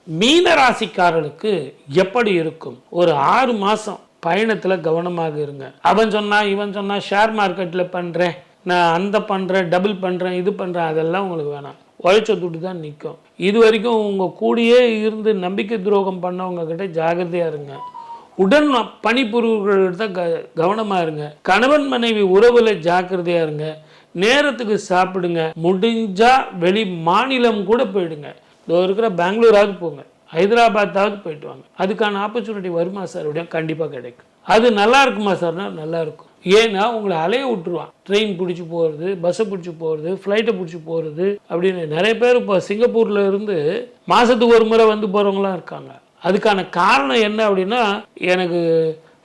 மீன ராசிக்காரர்களுக்கு எப்படி இருக்கும்? ஒரு 6 மாசம் பயணத்துல கவனமாக இருங்க. அவன் சொன்னா இவன் சொன்னா ஷேர் மார்க்கெட்ல பண்றேன், நான் அந்த பண்றேன், டபுள் பண்றேன், இது பண்றேன், அதெல்லாம் உங்களுக்கு வேணாம். உழைச்ச துட்டு தான் நிற்கும். இது வரைக்கும் உங்க கூடயே இருந்து நம்பிக்கை துரோகம் பண்ணவங்க கிட்ட ஜாகிரதையா இருங்க. உடன் பணிபுரிவர்கள்ட்ட கவனமா இருங்க. கணவன் மனைவி உறவுல ஜாக்கிரதையா இருங்க. நேரத்துக்கு சாப்பிடுங்க. முடிஞ்சா வெளி மாநிலம் கூட போயிடுங்க. இதோ இருக்கிற பெங்களூராவது போங்க, ஹைதராபாத்தாவது போயிட்டு வாங்க. அதுக்கான ஆப்பர்ச்சுனிட்டி வருமா சார்? அப்படின்னா கண்டிப்பாக கிடைக்கும். அது நல்லா இருக்குமா சார்னா நல்லா இருக்கும். ஏன்னா உங்களை அலைய விட்டுருவான். ட்ரெயின் பிடிச்சி போகிறது, பஸ்ஸை பிடிச்சி போகிறது, ஃப்ளைட்டை பிடிச்சி போகிறது அப்படின்னு நிறைய பேர் இப்போ சிங்கப்பூரில் இருந்து மாதத்துக்கு ஒரு முறை வந்து போகிறவங்களாம் இருக்காங்க. அதுக்கான காரணம் என்ன அப்படின்னா, எனக்கு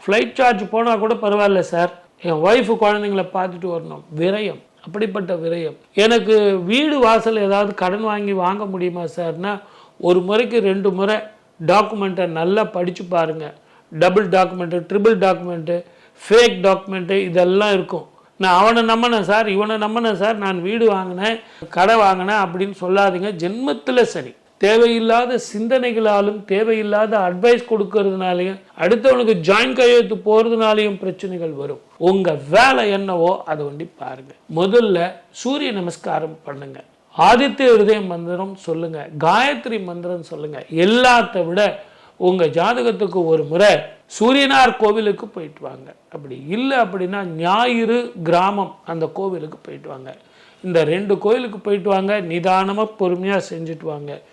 ஃப்ளைட் சார்ஜ் போனால் கூட பரவாயில்ல சார், என் ஒய்ஃபு குழந்தைங்களை பார்த்துட்டு வரணும். விரயம், அப்படிப்பட்ட விரயம். எனக்கு வீடு வாசல் ஏதாவது கடன் வாங்க முடியுமா சார்னா, ஒரு முறைக்கு 2 முறை டாக்குமெண்ட்டை நல்லா படித்து பாருங்கள். Double document, triple document, fake document இதெல்லாம் இருக்கும். நான் அவனை நம்பினேன் சார், இவனை நம்பினேன் சார், நான் வீடு வாங்கினேன், கடை வாங்கினேன் அப்படின்னு சொல்லாதீங்க. ஜென்மத்தில் சரி, தேவையில்லாத சிந்தனைகளாலும் தேவையில்லாத அட்வைஸ் கொடுக்கறதுனாலையும் அடுத்தவனுக்கு ஜாயின் கையெழுத்து போகிறதுனாலையும் பிரச்சனைகள் வரும். உங்கள் வேலை என்னவோ அதை ஒண்டி பாருங்க. முதல்ல சூரிய நமஸ்காரம் பண்ணுங்க, ஆதித்ய ஹிருதய மந்திரம் சொல்லுங்க, காயத்ரி மந்திரம் சொல்லுங்க. எல்லாத்த விட உங்க ஜாதகத்துக்கு ஒரு முறை சூரியனார் கோவிலுக்கு போயிட்டு வாங்க. அப்படி இல்லை அப்படின்னா ஞாயிறு கிராமம் அந்த கோவிலுக்கு போயிட்டு வாங்க. இந்த 2 கோயிலுக்கு போயிட்டு வாங்க. நிதானமாக பொறுமையாக செஞ்சுட்டு வாங்க.